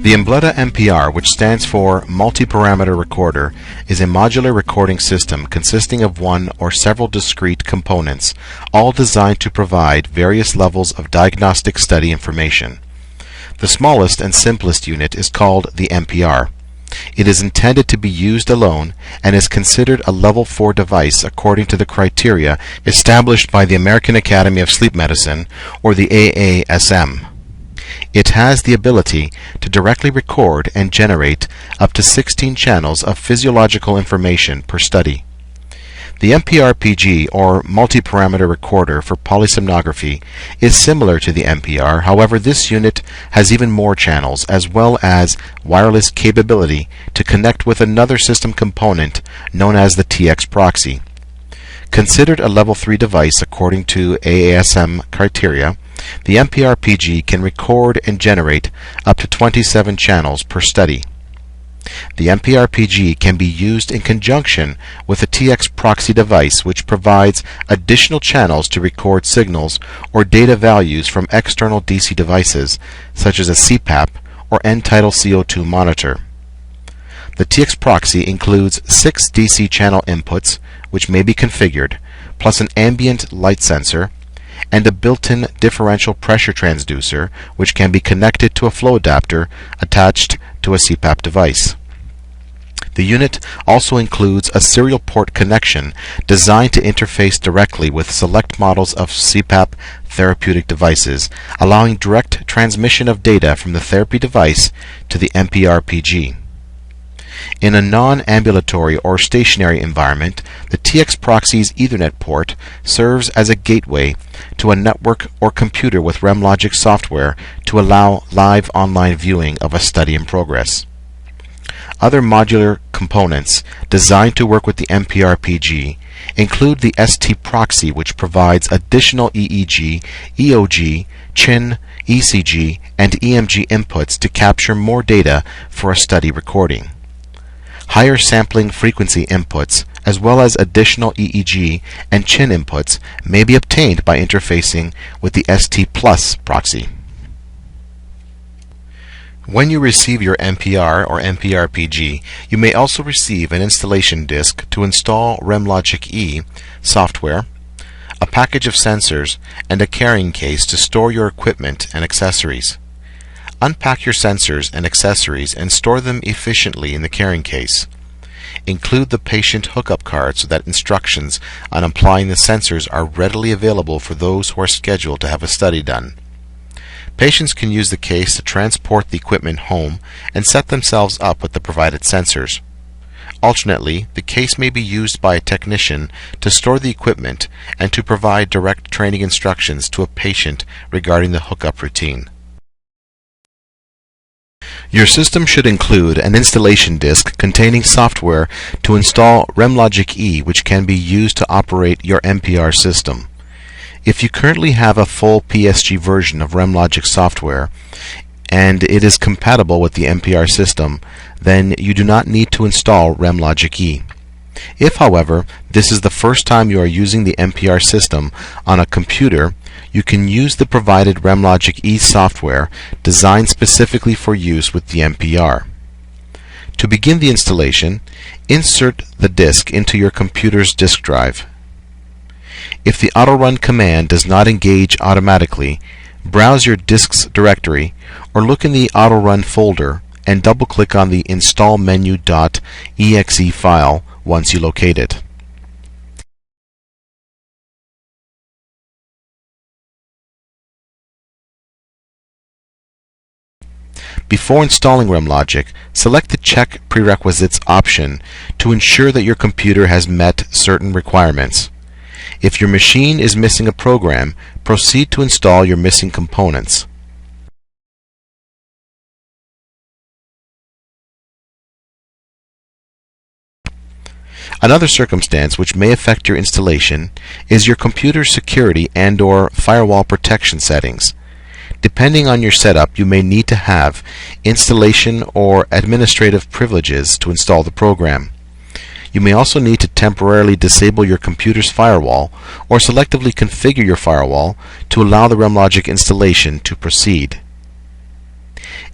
The Embleta MPR, which stands for Multi-Parameter Recorder, is a modular recording system consisting of one or several discrete components, all designed to provide various levels of diagnostic study information. The smallest and simplest unit is called the MPR. It is intended to be used alone and is considered a Level 4 device according to the criteria established by the American Academy of Sleep Medicine, or the AASM. It has the ability to directly record and generate up to 16 channels of physiological information per study. The MPR-PG, or Multi-Parameter Recorder for polysomnography, is similar to the MPR. However, this unit has even more channels, as well as wireless capability to connect with another system component known as the TX proxy. Considered a Level 3 device according to AASM criteria, the MPR-PG can record and generate up to 27 channels per study. The MPR-PG can be used in conjunction with a TX proxy device, which provides additional channels to record signals or data values from external DC devices, such as a CPAP or end-tidal CO2 monitor. The TX proxy includes 6 DC channel inputs, which may be configured, plus an ambient light sensor, and a built-in differential pressure transducer, which can be connected to a flow adapter attached to a CPAP device. The unit also includes a serial port connection designed to interface directly with select models of CPAP therapeutic devices, allowing direct transmission of data from the therapy device to the MPR-PG. In a non-ambulatory or stationary environment, the TX proxy's Ethernet port serves as a gateway to a network or computer with RemLogic software to allow live online viewing of a study in progress. Other modular components designed to work with the MPR-PG include the ST proxy, which provides additional EEG, EOG, CHIN, ECG, and EMG inputs to capture more data for a study recording. Higher sampling frequency inputs, as well as additional EEG and CHIN inputs, may be obtained by interfacing with the ST Plus proxy. When you receive your MPR or MPR-PG, you may also receive an installation disk to install RemLogic E software, a package of sensors, and a carrying case to store your equipment and accessories. Unpack your sensors and accessories and store them efficiently in the carrying case. Include the patient hookup card so that instructions on applying the sensors are readily available for those who are scheduled to have a study done. Patients can use the case to transport the equipment home and set themselves up with the provided sensors. Alternately, the case may be used by a technician to store the equipment and to provide direct training instructions to a patient regarding the hookup routine. Your system should include an installation disk containing software to install RemLogic E, which can be used to operate your MPR system. If you currently have a full PSG version of RemLogic software and it is compatible with the MPR system, then you do not need to install RemLogic E. If, however, this is the first time you are using the MPR system on a computer, you can use the provided RemLogic E software designed specifically for use with the MPR. To begin the installation, insert the disk into your computer's disk drive. If the auto-run command does not engage automatically, browse your disk's directory or look in the auto-run folder and double-click on the install menu.exe file once you locate it. Before installing RemLogic, select the Check Prerequisites option to ensure that your computer has met certain requirements. If your machine is missing a program, proceed to install your missing components. Another circumstance which may affect your installation is your computer's security and/or firewall protection settings. Depending on your setup, you may need to have installation or administrative privileges to install the program. You may also need to temporarily disable your computer's firewall or selectively configure your firewall to allow the RemLogic installation to proceed.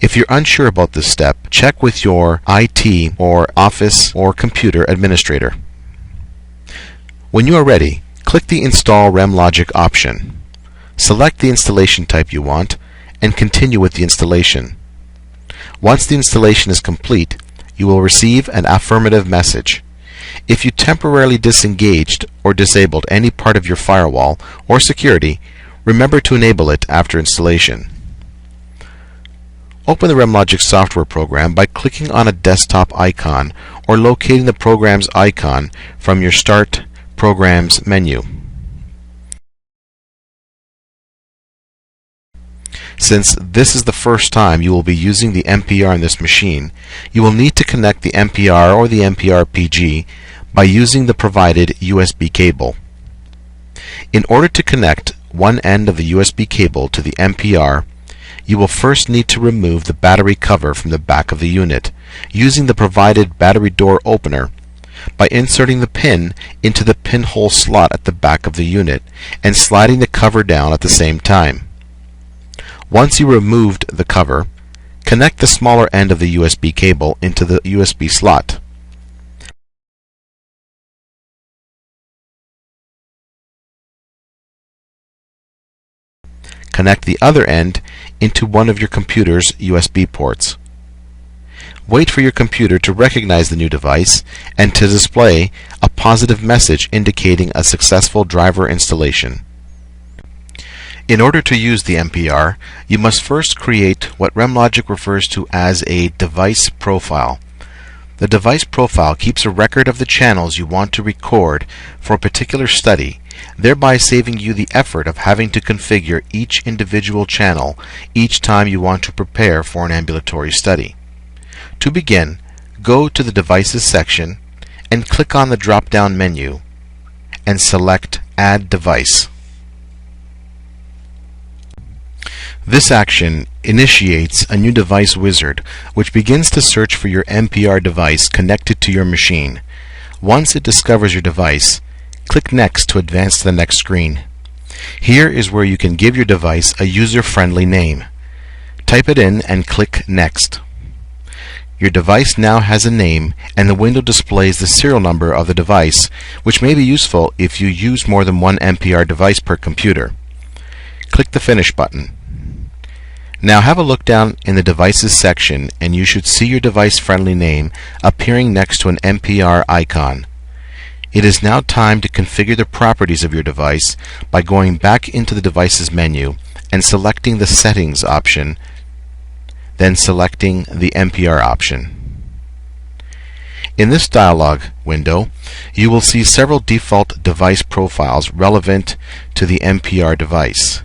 If you're unsure about this step, check with your IT or office or computer administrator. When you are ready, click the Install RemLogic option. Select the installation type you want and continue with the installation. Once the installation is complete, you will receive an affirmative message. If you temporarily disengaged or disabled any part of your firewall or security, remember to enable it after installation. Open the RemLogic software program by clicking on a desktop icon or locating the program's icon from your Start Programs menu. Since this is the first time you will be using the MPR on this machine, you will need to connect the MPR or the MPR PG by using the provided USB cable. In order to connect one end of the USB cable to the MPR, you will first need to remove the battery cover from the back of the unit using the provided battery door opener by inserting the pin into the pinhole slot at the back of the unit and sliding the cover down at the same time. Once you removed the cover, connect the smaller end of the USB cable into the USB slot. Connect the other end into one of your computer's USB ports. Wait for your computer to recognize the new device and to display a positive message indicating a successful driver installation. In order to use the MPR, you must first create what RemLogic refers to as a device profile. The device profile keeps a record of the channels you want to record for a particular study, thereby saving you the effort of having to configure each individual channel each time you want to prepare for an ambulatory study. To begin, go to the Devices section and click on the drop-down menu and select Add Device. This action initiates a new device wizard which begins to search for your MPR device connected to your machine. Once it discovers your device, click Next to advance to the next screen. Here is where you can give your device a user-friendly name. Type it in and click Next. Your device now has a name and the window displays the serial number of the device, which may be useful if you use more than one MPR device per computer. Click the Finish button. Now have a look down in the Devices section and you should see your device-friendly name appearing next to an MPR icon. It is now time to configure the properties of your device by going back into the Devices menu and selecting the Settings option, then selecting the MPR option. In this dialog window, you will see several default device profiles relevant to the MPR device.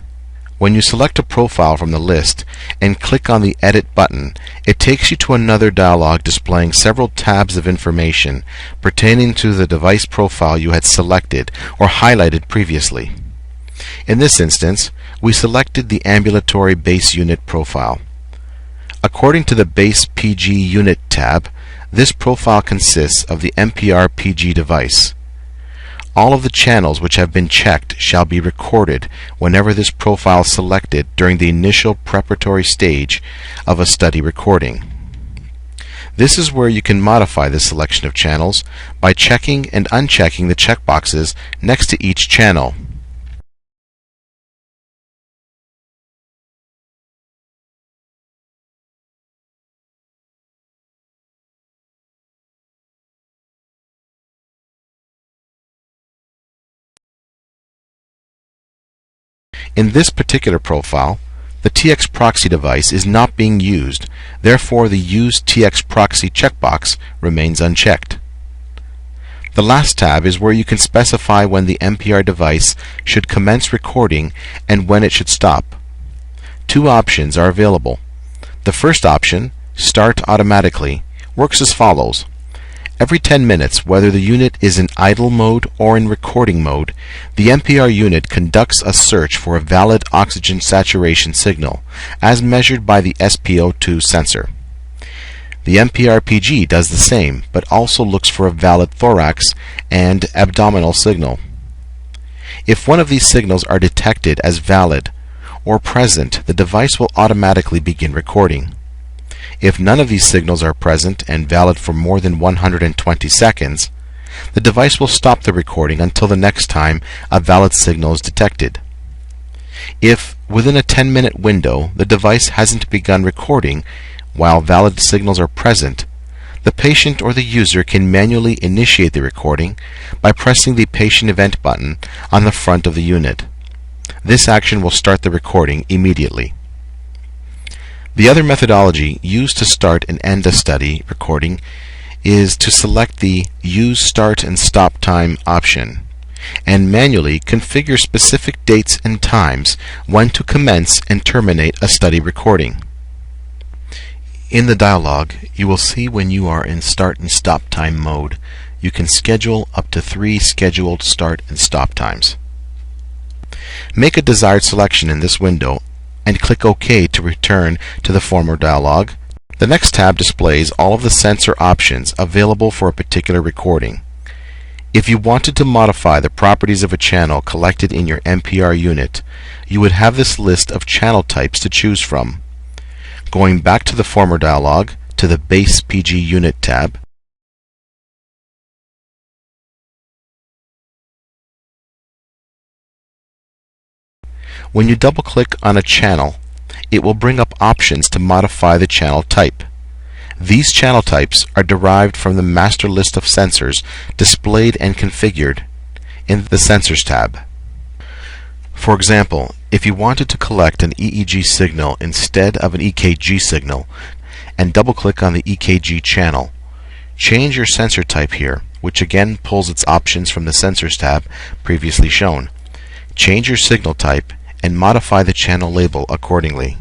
When you select a profile from the list and click on the Edit button, it takes you to another dialog displaying several tabs of information pertaining to the device profile you had selected or highlighted previously. In this instance, we selected the Ambulatory Base Unit profile. According to the Base PG Unit tab, this profile consists of the MPR PG device. All of the channels which have been checked shall be recorded whenever this profile is selected during the initial preparatory stage of a study recording. This is where you can modify the selection of channels by checking and unchecking the checkboxes next to each channel. In this particular profile, the TX proxy device is not being used, therefore the Use TX proxy checkbox remains unchecked. The last tab is where you can specify when the MPR device should commence recording and when it should stop. Two options are available. The first option, Start Automatically, works as follows. Every 10 minutes, whether the unit is in idle mode or in recording mode, the MPR unit conducts a search for a valid oxygen saturation signal, as measured by the SpO2 sensor. The MPR PG does the same, but also looks for a valid thorax and abdominal signal. If one of these signals are detected as valid or present, the device will automatically begin recording. If none of these signals are present and valid for more than 120 seconds, the device will stop the recording until the next time a valid signal is detected. If, within a 10-minute window, the device hasn't begun recording while valid signals are present, the patient or the user can manually initiate the recording by pressing the Patient Event button on the front of the unit. This action will start the recording immediately. The other methodology used to start and end a study recording is to select the Use Start and Stop Time option and manually configure specific dates and times when to commence and terminate a study recording. In the dialog, you will see when you are in Start and Stop Time mode, you can schedule up to 3 scheduled start and stop times. Make a desired selection in this window and click OK to return to the former dialog. The next tab displays all of the sensor options available for a particular recording. If you wanted to modify the properties of a channel collected in your MPR unit, you would have this list of channel types to choose from. Going back to the former dialog, to the Base PG Unit tab, when you double-click on a channel, it will bring up options to modify the channel type. These channel types are derived from the master list of sensors displayed and configured in the Sensors tab. For example, if you wanted to collect an EEG signal instead of an EKG signal and double-click on the EKG channel, change your sensor type here, which again pulls its options from the Sensors tab previously shown. Change your signal type and modify the channel label accordingly.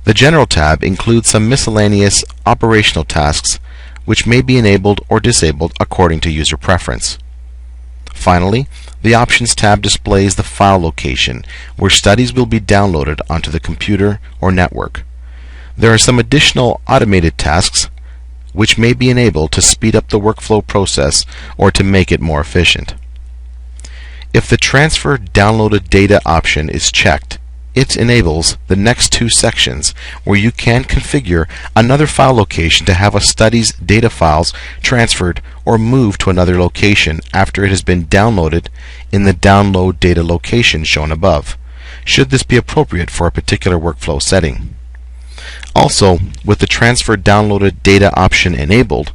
The General tab includes some miscellaneous operational tasks which may be enabled or disabled according to user preference. Finally, the Options tab displays the file location where studies will be downloaded onto the computer or network. There are some additional automated tasks which may be enabled to speed up the workflow process or to make it more efficient. If the Transfer Downloaded Data option is checked, it enables the next two sections where you can configure another file location to have a study's data files transferred or moved to another location after it has been downloaded in the Download Data location shown above, should this be appropriate for a particular workflow setting. Also, with the Transfer Downloaded Data option enabled,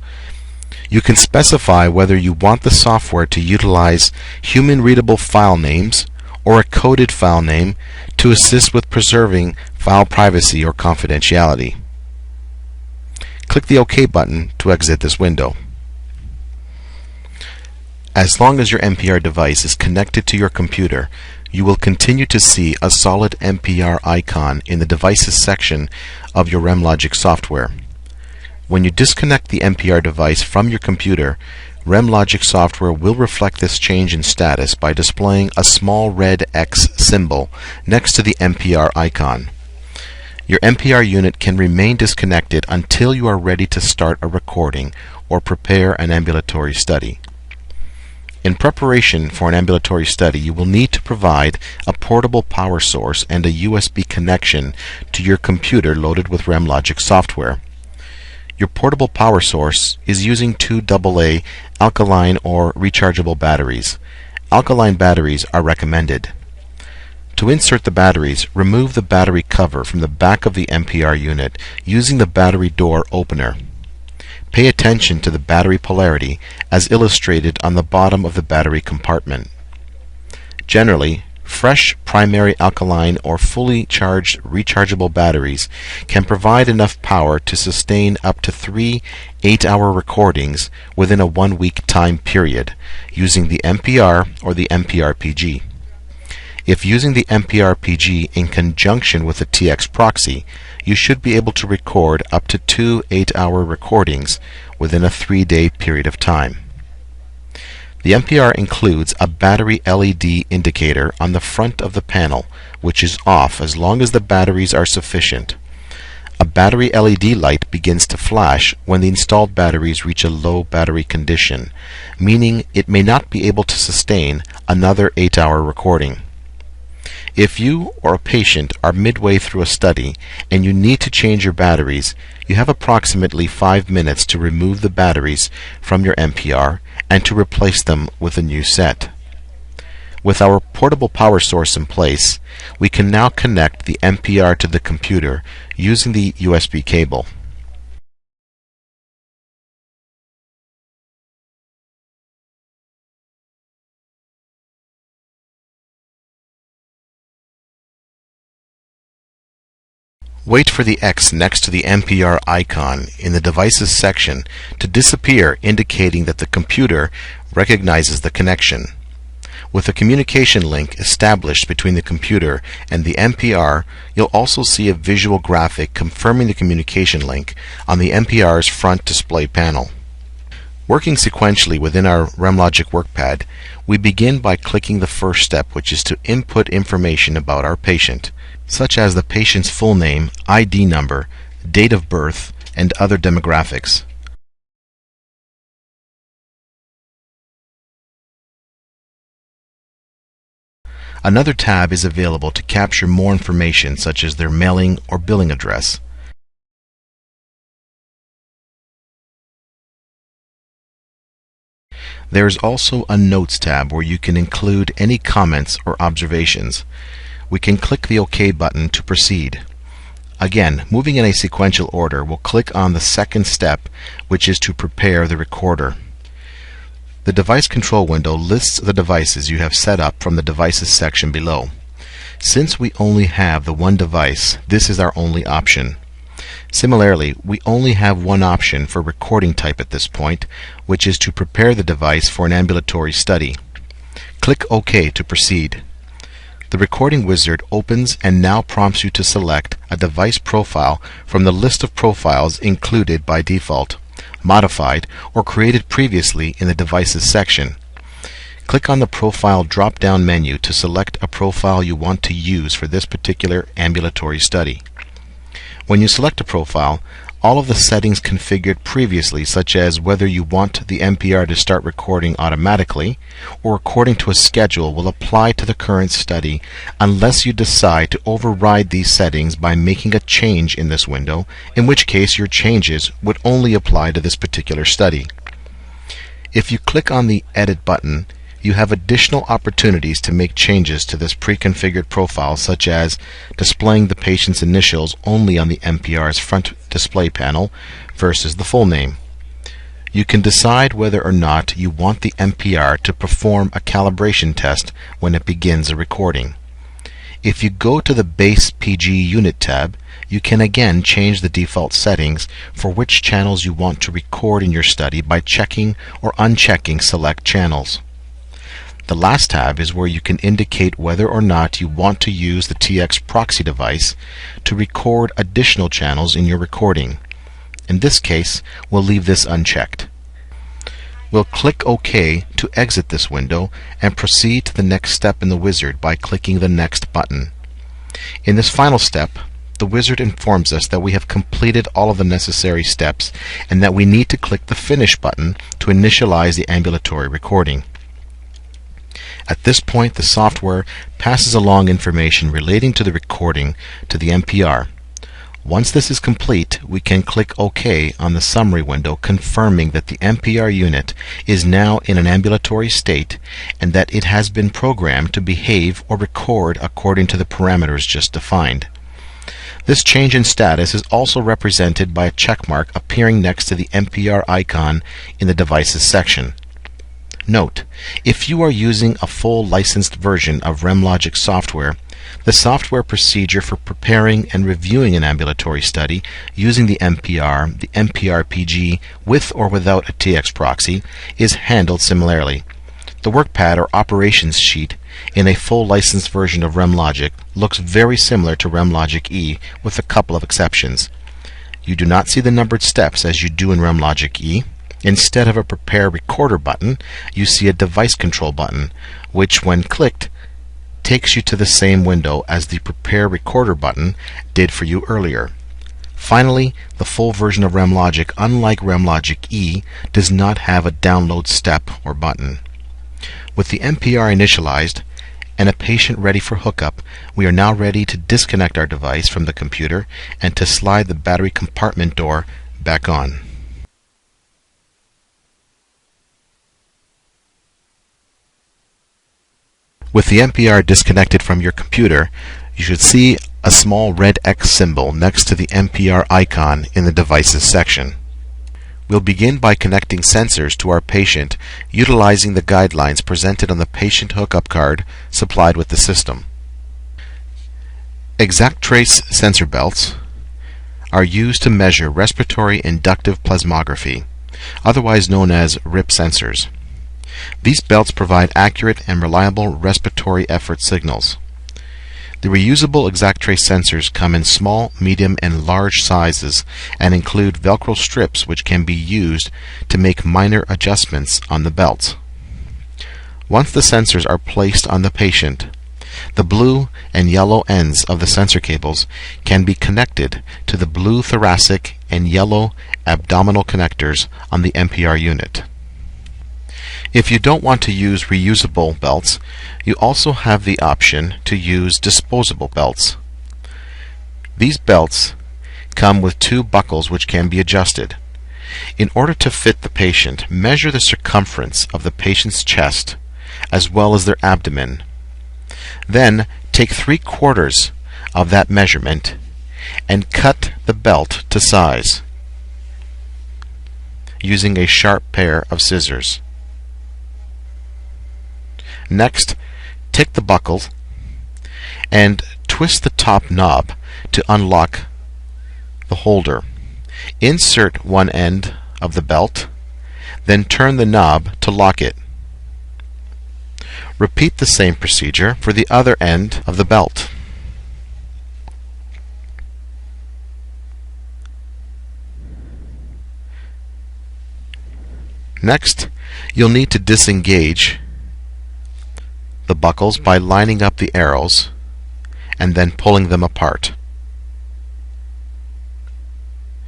you can specify whether you want the software to utilize human-readable file names or a coded file name to assist with preserving file privacy or confidentiality. Click the OK button to exit this window. As long as your MPR device is connected to your computer, you will continue to see a solid MPR icon in the Devices section of your RemLogic software. When you disconnect the MPR device from your computer, RemLogic software will reflect this change in status by displaying a small red X symbol next to the MPR icon. Your MPR unit can remain disconnected until you are ready to start a recording or prepare an ambulatory study. In preparation for an ambulatory study, you will need to provide a portable power source and a USB connection to your computer loaded with RemLogic software. Your portable power source is using two AA alkaline or rechargeable batteries. Alkaline batteries are recommended. To insert the batteries, remove the battery cover from the back of the MPR unit using the battery door opener. Pay attention to the battery polarity as illustrated on the bottom of the battery compartment. Generally, fresh primary alkaline or fully charged rechargeable batteries can provide enough power to sustain up to 3 8-hour recordings within a 1-week time period using the MPR or the MPR PG. If using the MPR PG in conjunction with a TX proxy, you should be able to record up to 2 8-hour recordings within a 3-day period of time. The MPR includes a battery LED indicator on the front of the panel, which is off as long as the batteries are sufficient. A battery LED light begins to flash when the installed batteries reach a low battery condition, meaning it may not be able to sustain another 8-hour recording. If you or a patient are midway through a study and you need to change your batteries, you have approximately 5 minutes to remove the batteries from your MPR and to replace them with a new set. With our portable power source in place, we can now connect the MPR to the computer using the USB cable. Wait for the X next to the MPR icon in the Devices section to disappear, indicating that the computer recognizes the connection. With a communication link established between the computer and the MPR, you'll also see a visual graphic confirming the communication link on the MPR's front display panel. Working sequentially within our RemLogic workpad, we begin by clicking the first step, which is to input information about our patient, such as the patient's full name, ID number, date of birth, and other demographics. Another tab is available to capture more information such as their mailing or billing address. There is also a Notes tab where you can include any comments or observations. We can click the OK button to proceed. Again, moving in a sequential order, we'll click on the second step, which is to prepare the recorder. The device control window lists the devices you have set up from the Devices section below. Since we only have the one device, this is our only option. Similarly, we only have one option for recording type at this point, which is to prepare the device for an ambulatory study. Click OK to proceed. The recording wizard opens and now prompts you to select a device profile from the list of profiles included by default, modified, or created previously in the Devices section. Click on the Profile drop-down menu to select a profile you want to use for this particular ambulatory study. When you select a profile, all of the settings configured previously, such as whether you want the MPR to start recording automatically or according to a schedule, will apply to the current study unless you decide to override these settings by making a change in this window, in which case your changes would only apply to this particular study. If you click on the Edit button, you have additional opportunities to make changes to this pre-configured profile, such as displaying the patient's initials only on the MPR's front display panel versus the full name. You can decide whether or not you want the MPR to perform a calibration test when it begins a recording. If you go to the Base PG Unit tab, you can again change the default settings for which channels you want to record in your study by checking or unchecking Select Channels. The last tab is where you can indicate whether or not you want to use the TX proxy device to record additional channels in your recording. In this case, we'll leave this unchecked. We'll click OK to exit this window and proceed to the next step in the wizard by clicking the Next button. In this final step, the wizard informs us that we have completed all of the necessary steps and that we need to click the Finish button to initialize the ambulatory recording. At this point, the software passes along information relating to the recording to the MPR. Once this is complete, we can click OK on the summary window, confirming that the MPR unit is now in an ambulatory state and that it has been programmed to behave or record according to the parameters just defined. This change in status is also represented by a checkmark appearing next to the MPR icon in the Devices section. Note, if you are using a full licensed version of RemLogic software, the software procedure for preparing and reviewing an ambulatory study using the MPR PG with or without a TX proxy is handled similarly. The workpad or operations sheet in a full licensed version of RemLogic looks very similar to RemLogic E with a couple of exceptions. You do not see the numbered steps as you do in RemLogic E. Instead of a Prepare Recorder button, you see a Device Control button, which, when clicked, takes you to the same window as the Prepare Recorder button did for you earlier. Finally, the full version of RemLogic, unlike RemLogic E, does not have a download step or button. With the MPR initialized and a patient ready for hookup, we are now ready to disconnect our device from the computer and to slide the battery compartment door back on. With the MPR disconnected from your computer, you should see a small red X symbol next to the MPR icon in the Devices section. We'll begin by connecting sensors to our patient utilizing the guidelines presented on the patient hookup card supplied with the system. ExactTrace sensor belts are used to measure respiratory inductive plasmography, otherwise known as RIP sensors. These belts provide accurate and reliable respiratory effort signals. The reusable ExactTrace sensors come in small, medium, and large sizes and include Velcro strips which can be used to make minor adjustments on the belt. Once the sensors are placed on the patient, the blue and yellow ends of the sensor cables can be connected to the blue thoracic and yellow abdominal connectors on the MPR unit. If you don't want to use reusable belts, you also have the option to use disposable belts. These belts come with two buckles which can be adjusted. In order to fit the patient, measure the circumference of the patient's chest as well as their abdomen. Then take 3/4 of that measurement and cut the belt to size using a sharp pair of scissors. Next, take the buckle and twist the top knob to unlock the holder. Insert one end of the belt, then turn the knob to lock it. Repeat the same procedure for the other end of the belt. Next, you'll need to disengage the buckles by lining up the arrows and then pulling them apart.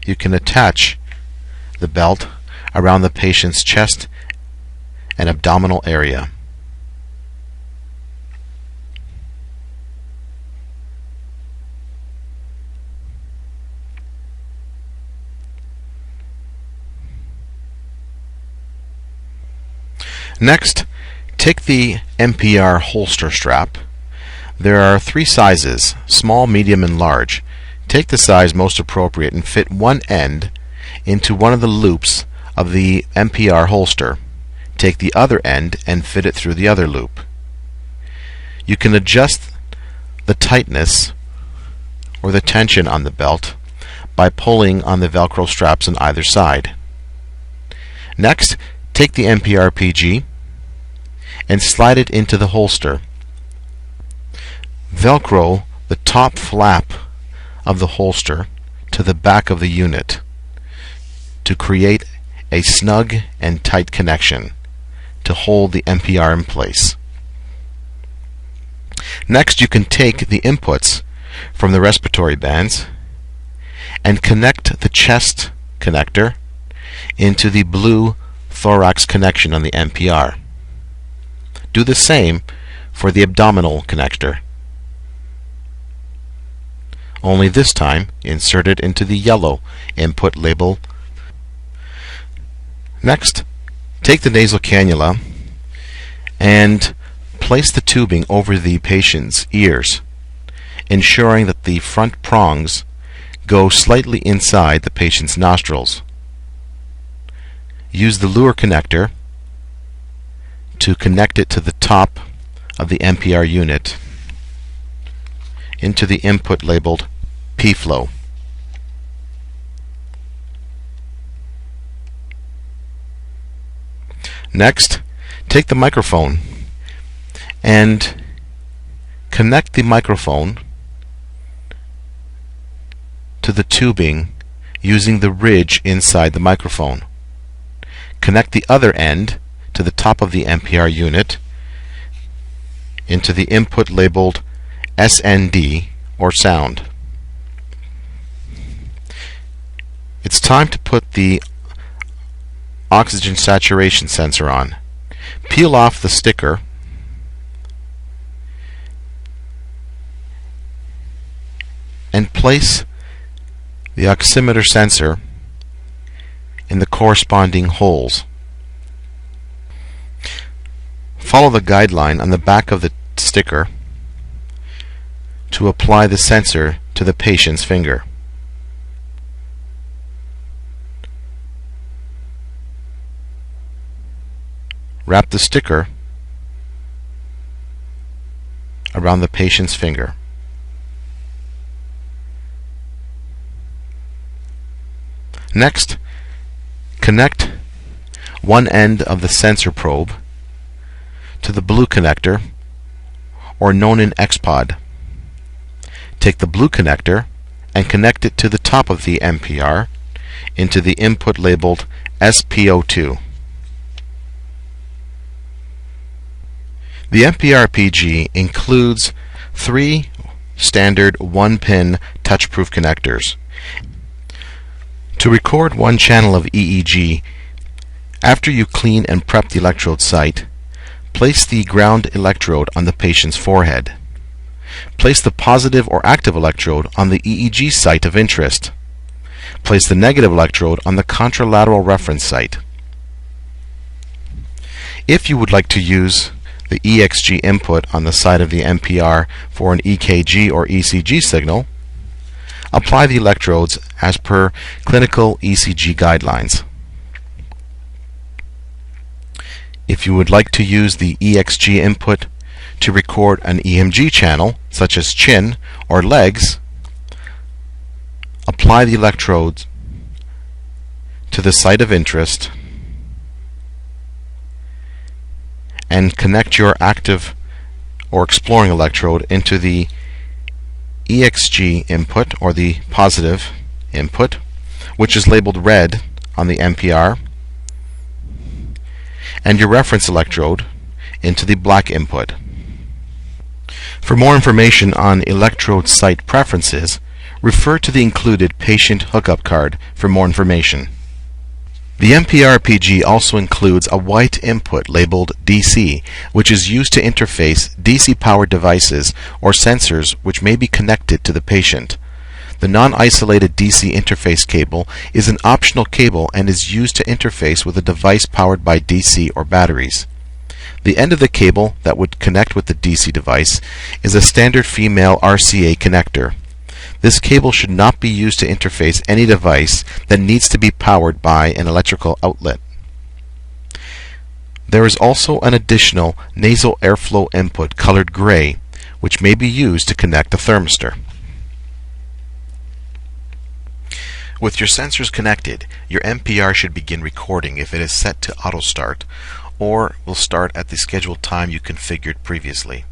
You can attach the belt around the patient's chest and abdominal area. Next, take the MPR holster strap. There are 3 sizes, small, medium, and large. Take the size most appropriate and fit one end into one of the loops of the MPR holster. Take the other end and fit it through the other loop. You can adjust the tightness or the tension on the belt by pulling on the Velcro straps on either side. Next, take the MPR PG and slide it into the holster. Velcro the top flap of the holster to the back of the unit to create a snug and tight connection to hold the MPR in place. Next, you can take the inputs from the respiratory bands and connect the chest connector into the blue thorax connection on the MPR. Do the same for the abdominal connector, only this time insert it into the yellow input label. Next, take the nasal cannula and place the tubing over the patient's ears, ensuring that the front prongs go slightly inside the patient's nostrils. Use the lure connector to connect it to the top of the MPR unit into the input labeled P-flow. Next, take the microphone and connect the microphone to the tubing using the ridge inside the microphone. Connect the other end to the top of the MPR unit into the input labeled SND or sound. It's time to put the oxygen saturation sensor on. Peel off the sticker and place the oximeter sensor in the corresponding holes. Follow the guideline on the back of the sticker to apply the sensor to the patient's finger. Wrap the sticker around the patient's finger. Next, connect one end of the sensor probe to the blue connector, or known in X-Pod. Take the blue connector and connect it to the top of the MPR into the input labeled SPO2. The MPR PG includes 3 standard 1-pin touch-proof connectors. To record one channel of EEG, after you clean and prep the electrode site, place the ground electrode on the patient's forehead. Place the positive or active electrode on the EEG site of interest. Place the negative electrode on the contralateral reference site. If you would like to use the EXG input on the side of the MPR for an EKG or ECG signal, apply the electrodes as per clinical ECG guidelines. If you would like to use the EXG input to record an EMG channel, such as chin or legs, apply the electrodes to the site of interest and connect your active or exploring electrode into the EXG input, or the positive input, which is labeled red on the MPR, and your reference electrode into the black input. For more information on electrode site preferences, refer to the included patient hookup card for more information. The MPR PG also includes a white input labeled DC, which is used to interface DC-powered devices or sensors which may be connected to the patient. The non-isolated DC interface cable is an optional cable and is used to interface with a device powered by DC or batteries. The end of the cable that would connect with the DC device is a standard female RCA connector. This cable should not be used to interface any device that needs to be powered by an electrical outlet. There is also an additional nasal airflow input colored gray, which may be used to connect a thermistor. With your sensors connected, your MPR should begin recording if it is set to auto start, or will start at the scheduled time you configured previously.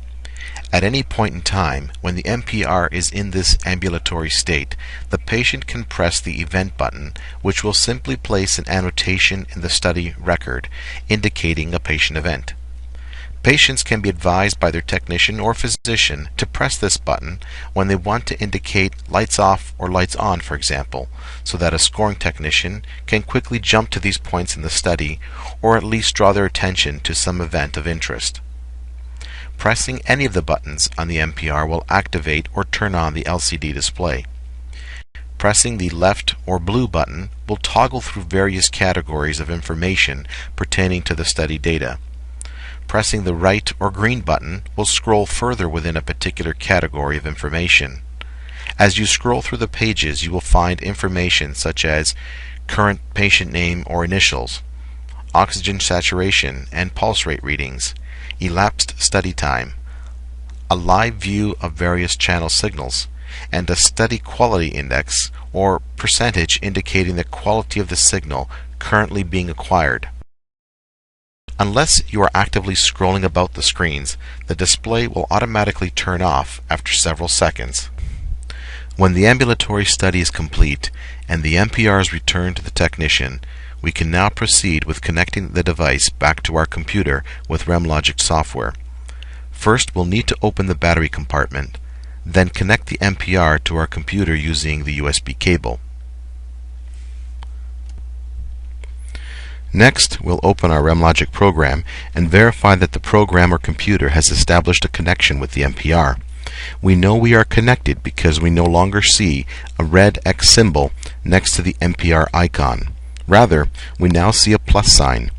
At any point in time, when the MPR is in this ambulatory state, the patient can press the event button, which will simply place an annotation in the study record indicating a patient event. Patients can be advised by their technician or physician to press this button when they want to indicate lights off or lights on, for example, so that a scoring technician can quickly jump to these points in the study, or at least draw their attention to some event of interest. Pressing any of the buttons on the MPR will activate or turn on the LCD display. Pressing the left or blue button will toggle through various categories of information pertaining to the study data. Pressing the right or green button will scroll further within a particular category of information. As you scroll through the pages, you will find information such as current patient name or initials, oxygen saturation and pulse rate readings, elapsed study time, a live view of various channel signals, and a study quality index, or percentage indicating the quality of the signal currently being acquired. Unless you are actively scrolling about the screens, the display will automatically turn off after several seconds. When the ambulatory study is complete and the MPR is returned to the technician, we can now proceed with connecting the device back to our computer with RemLogic software. First, we'll need to open the battery compartment, then connect the MPR to our computer using the USB cable. Next, we'll open our RemLogic program and verify that the program or computer has established a connection with the MPR. We know we are connected because we no longer see a red X symbol next to the MPR icon. Rather, we now see a plus sign.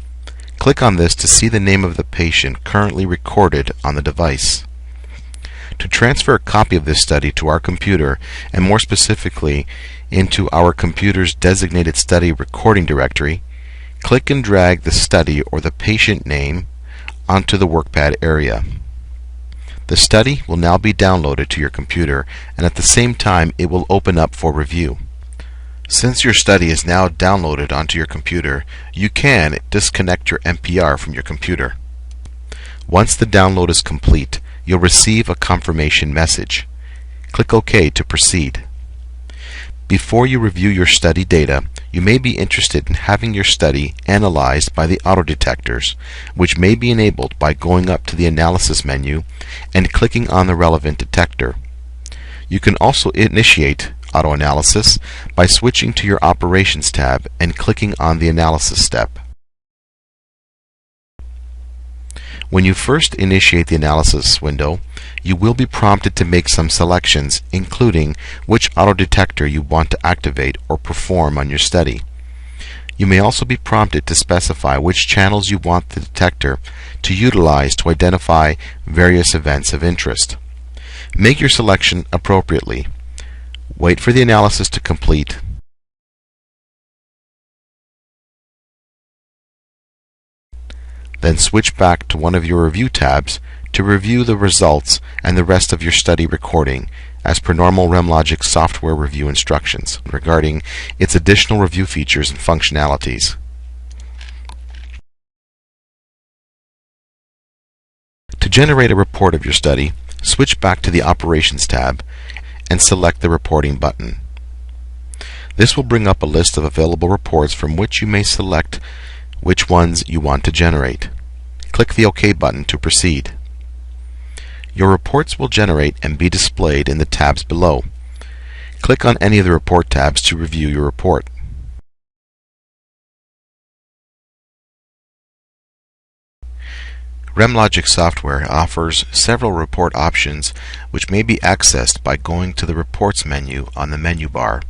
Click on this to see the name of the patient currently recorded on the device. To transfer a copy of this study to our computer, and more specifically into our computer's designated study recording directory, click and drag the study or the patient name onto the workpad area. The study will now be downloaded to your computer, and at the same time it will open up for review. Since your study is now downloaded onto your computer, you can disconnect your MPR from your computer. Once the download is complete, you'll receive a confirmation message. Click OK to proceed. Before you review your study data, you may be interested in having your study analyzed by the auto detectors, which may be enabled by going up to the Analysis menu and clicking on the relevant detector. You can also initiate auto analysis by switching to your Operations tab and clicking on the Analysis step. When you first initiate the Analysis window, you will be prompted to make some selections, including which auto detector you want to activate or perform on your study. You may also be prompted to specify which channels you want the detector to utilize to identify various events of interest. Make your selection appropriately. Wait for the analysis to complete. Then switch back to one of your review tabs to review the results and the rest of your study recording as per normal RemLogic software review instructions regarding its additional review features and functionalities. To generate a report of your study, switch back to the Operations tab and select the Reporting button. This will bring up a list of available reports from which you may select which ones you want to generate. Click the OK button to proceed. Your reports will generate and be displayed in the tabs below. Click on any of the report tabs to review your report. RemLogic software offers several report options which may be accessed by going to the Reports menu on the menu bar.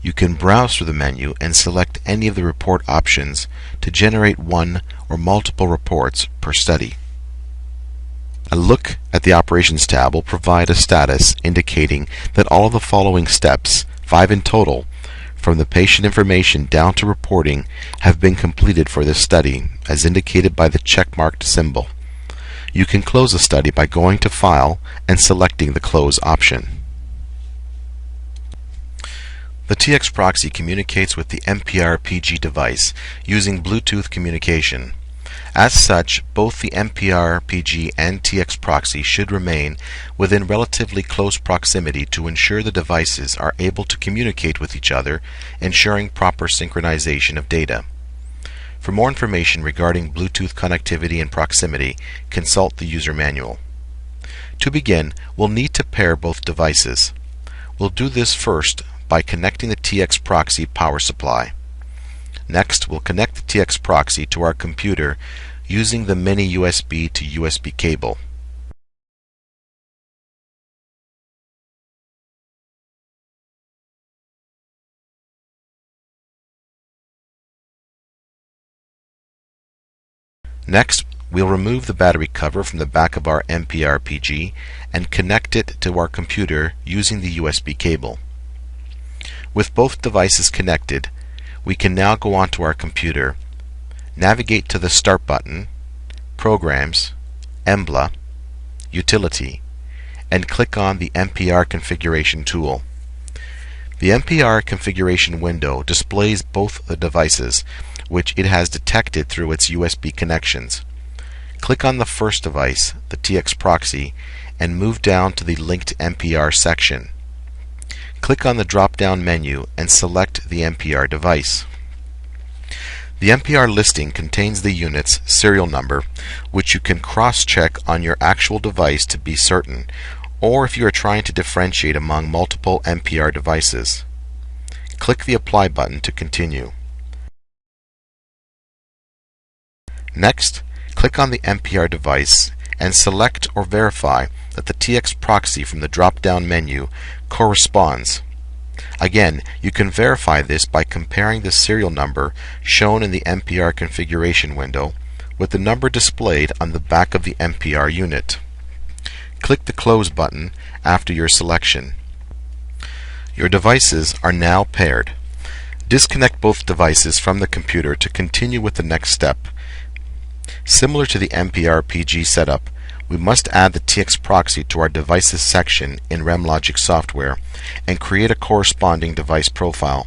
You can browse through the menu and select any of the report options to generate one or multiple reports per study. A look at the Operations tab will provide a status indicating that all of the following steps, 5 in total, from the patient information down to reporting, have been completed for this study, as indicated by the check-marked symbol. You can close the study by going to File and selecting the Close option. The TX proxy communicates with the MPR PG device using Bluetooth communication. As such, both the MPR PG and TX proxy should remain within relatively close proximity to ensure the devices are able to communicate with each other, ensuring proper synchronization of data. For more information regarding Bluetooth connectivity and proximity, consult the user manual. To begin, we'll need to pair both devices. We'll do this first by connecting the TX proxy power supply. Next, we'll connect the TX proxy to our computer using the mini USB to USB cable. Next, we'll remove the battery cover from the back of our MPR PG and connect it to our computer using the USB cable. With both devices connected, we can now go onto our computer, navigate to the Start button, Programs, EMBLA, Utility, and click on the MPR Configuration tool. The MPR Configuration window displays both the devices, which it has detected through its USB connections. Click on the first device, the TX proxy, and move down to the Linked MPR section. Click on the drop-down menu and select the MPR device. The MPR listing contains the unit's serial number, which you can cross-check on your actual device to be certain, or if you are trying to differentiate among multiple MPR devices. Click the Apply button to continue. Next, click on the MPR device and select or verify that the TX proxy from the drop-down menu corresponds. Again, you can verify this by comparing the serial number shown in the MPR configuration window with the number displayed on the back of the MPR unit. Click the Close button after your selection. Your devices are now paired. Disconnect both devices from the computer to continue with the next step. Similar to the MPR PG setup, we must add the TX proxy to our Devices section in RemLogic software and create a corresponding device profile.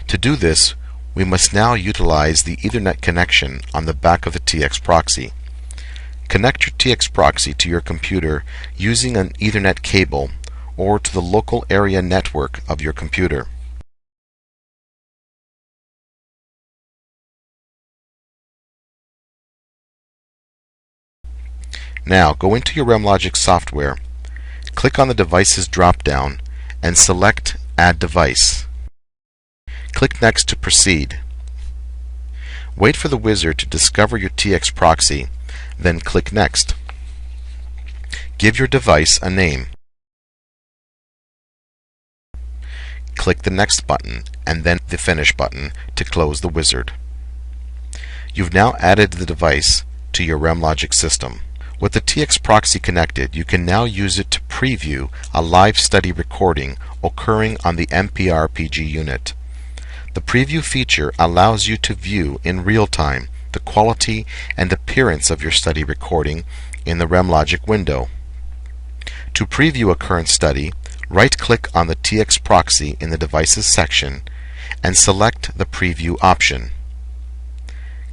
To do this, we must now utilize the Ethernet connection on the back of the TX proxy. Connect your TX proxy to your computer using an Ethernet cable or to the local area network of your computer. Now go into your RemLogic software, click on the Devices drop-down and select Add Device. Click Next to proceed. Wait for the wizard to discover your TX proxy, then click Next. Give your device a name. Click the Next button and then the Finish button to close the wizard. You've now added the device to your RemLogic system. With the TX proxy connected, you can now use it to preview a live study recording occurring on the MPR PG unit. The preview feature allows you to view in real time the quality and appearance of your study recording in the RemLogic window. To preview a current study, right-click on the TX proxy in the Devices section and select the Preview option.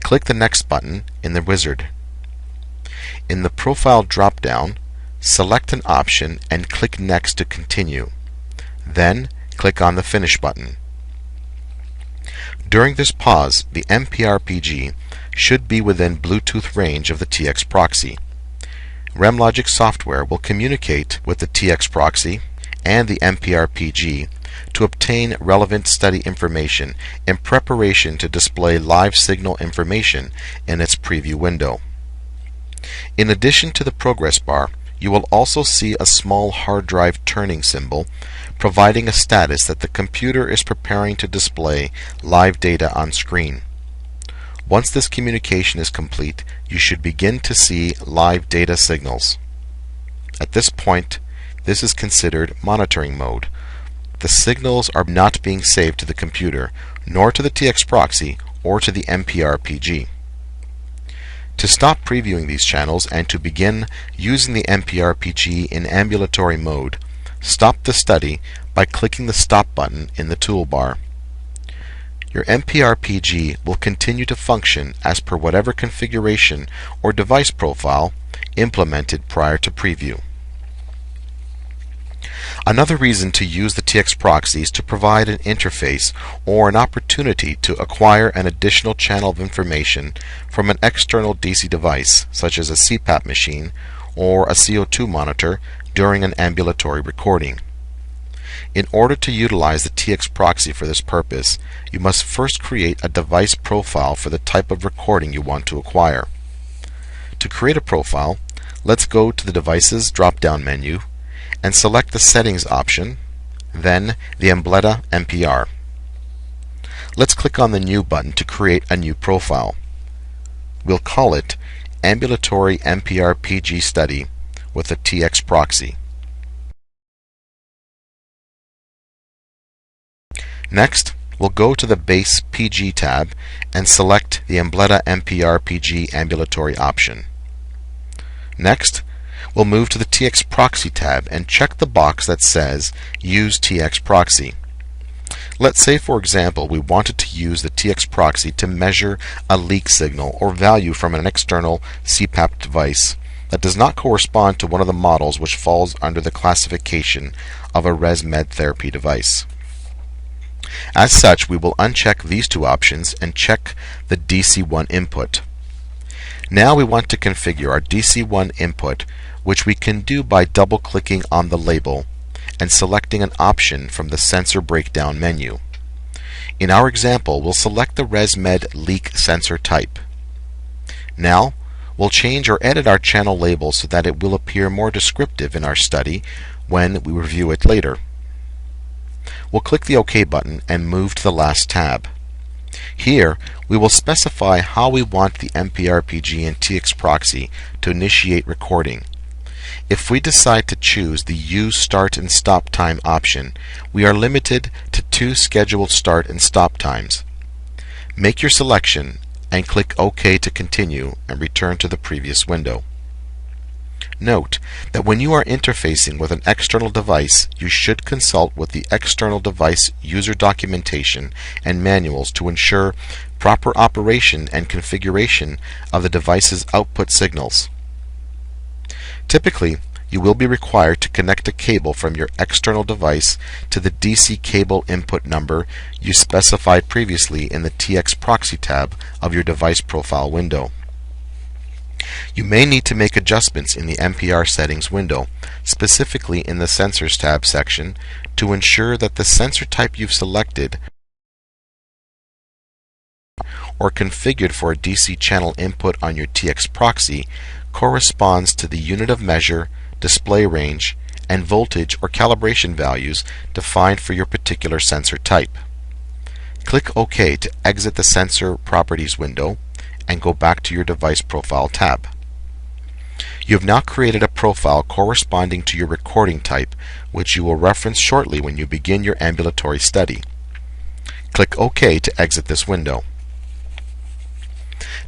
Click the Next button in the wizard. In the Profile drop-down, select an option and click Next to continue. Then, click on the Finish button. During this pause, the MPR PG should be within Bluetooth range of the TX proxy. RemLogic software will communicate with the TX proxy and the MPR PG to obtain relevant study information in preparation to display live signal information in its preview window. In addition to the progress bar, you will also see a small hard drive turning symbol providing a status that the computer is preparing to display live data on screen. Once this communication is complete, you should begin to see live data signals. At this point, this is considered monitoring mode. The signals are not being saved to the computer, nor to the TX proxy or to the MPR PG. To stop previewing these channels and to begin using the MPR PG in ambulatory mode, stop the study by clicking the Stop button in the toolbar. Your MPR PG will continue to function as per whatever configuration or device profile implemented prior to preview. Another reason to use the TX proxy is to provide an interface or an opportunity to acquire an additional channel of information from an external DC device, such as a CPAP machine or a CO2 monitor, during an ambulatory recording. In order to utilize the TX proxy for this purpose, you must first create a device profile for the type of recording you want to acquire. To create a profile, let's go to the Devices drop-down menu and select the Settings option, then the Embleta MPR. Let's click on the New button to create a new profile. We'll call it Ambulatory MPR PG Study with a TX proxy. Next, we'll go to the Base PG tab and select the Embleta MPR PG Ambulatory option. Next, we'll move to the TX Proxy tab and check the box that says Use TX Proxy. Let's say, for example, we wanted to use the TX proxy to measure a leak signal or value from an external CPAP device that does not correspond to one of the models which falls under the classification of a ResMed therapy device. As such, we will uncheck these two options and check the DC1 input. Now we want to configure our DC1 input, which we can do by double-clicking on the label and selecting an option from the Sensor Breakdown menu. In our example, we'll select the ResMed leak sensor type. Now, we'll change or edit our channel label so that it will appear more descriptive in our study when we review it later. We'll click the OK button and move to the last tab. Here, we will specify how we want the MPRPG and TX proxy to initiate recording. If we decide to choose the Use Start and Stop Time option, we are limited to 2 scheduled start and stop times. Make your selection and click OK to continue and return to the previous window. Note that when you are interfacing with an external device, you should consult with the external device user documentation and manuals to ensure proper operation and configuration of the device's output signals. Typically, you will be required to connect a cable from your external device to the DC cable input number you specified previously in the TX Proxy tab of your device profile window. You may need to make adjustments in the MPR settings window, specifically in the Sensors tab section, to ensure that the sensor type you've selected or configured for a DC channel input on your TX proxy corresponds to the unit of measure, display range, and voltage or calibration values defined for your particular sensor type. Click OK to exit the Sensor Properties window and go back to your Device Profile tab. You have now created a profile corresponding to your recording type, which you will reference shortly when you begin your ambulatory study. Click OK to exit this window.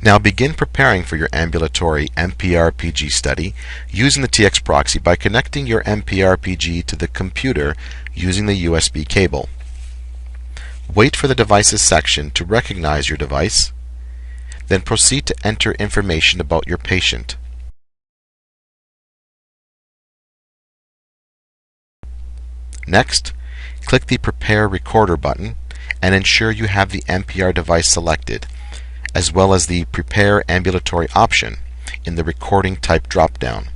Now begin preparing for your ambulatory MPRPG study using the TX proxy by connecting your MPRPG to the computer using the USB cable. Wait for the Devices section to recognize your device, then proceed to enter information about your patient. Next, click the Prepare Recorder button and ensure you have the MPR device selected, as well as the Prepare Ambulatory option in the Recording Type drop-down.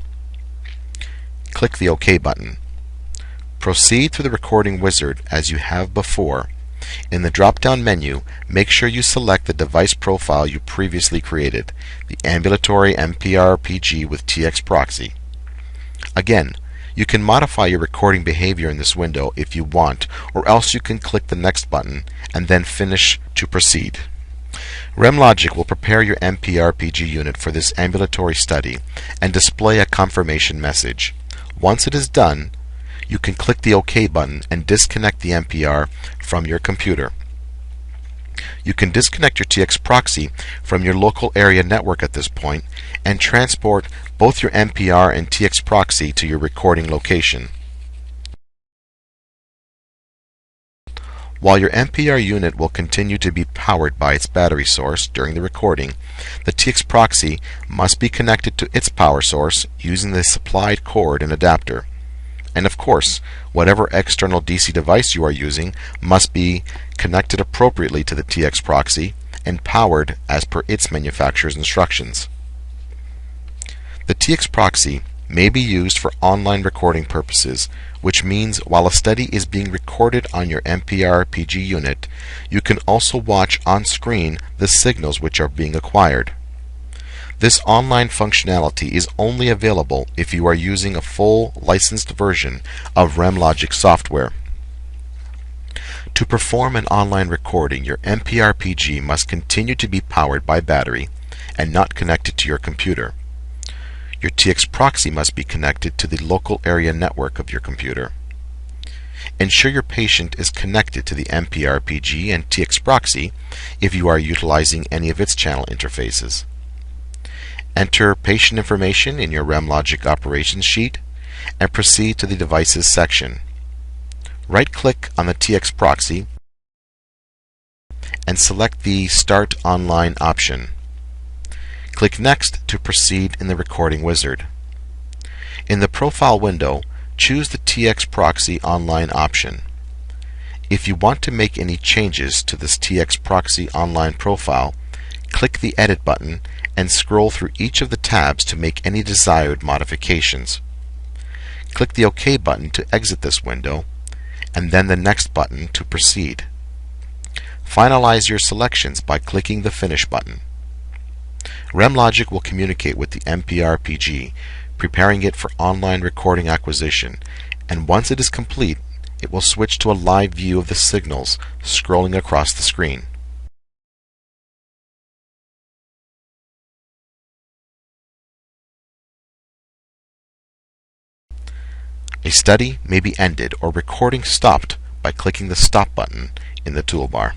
Click the OK button. Proceed through the recording wizard as you have before. In the drop-down menu, make sure you select the device profile you previously created, the Ambulatory MPRPG with TX Proxy. Again, you can modify your recording behavior in this window if you want, or else you can click the Next button and then Finish to proceed. RemLogic will prepare your MPRPG unit for this ambulatory study and display a confirmation message. Once it is done, you can click the OK button and disconnect the MPR from your computer. You can disconnect your TX proxy from your local area network at this point and transport both your MPR and TX proxy to your recording location. While your MPR unit will continue to be powered by its battery source during the recording, the TX proxy must be connected to its power source using the supplied cord and adapter. And of course, whatever external DC device you are using must be connected appropriately to the TX proxy and powered as per its manufacturer's instructions. The TX proxy may be used for online recording purposes, which means while a study is being recorded on your MPRPG unit, you can also watch on screen the signals which are being acquired. This online functionality is only available if you are using a full licensed version of RemLogic software. To perform an online recording, your MPRPG must continue to be powered by battery and not connected to your computer. Your TX proxy must be connected to the local area network of your computer. Ensure your patient is connected to the MPRPG and TX proxy if you are utilizing any of its channel interfaces. Enter patient information in your RemLogic operations sheet and proceed to the Devices section. Right-click on the TX proxy and select the Start Online option. Click Next to proceed in the recording wizard. In the Profile window, choose the TX Proxy Online option. If you want to make any changes to this TX Proxy Online profile, click the Edit button and scroll through each of the tabs to make any desired modifications. Click the OK button to exit this window, and then the Next button to proceed. Finalize your selections by clicking the Finish button. RemLogic will communicate with the MPR PG, preparing it for online recording acquisition, and once it is complete, it will switch to a live view of the signals scrolling across the screen. A study may be ended or recording stopped by clicking the Stop button in the toolbar.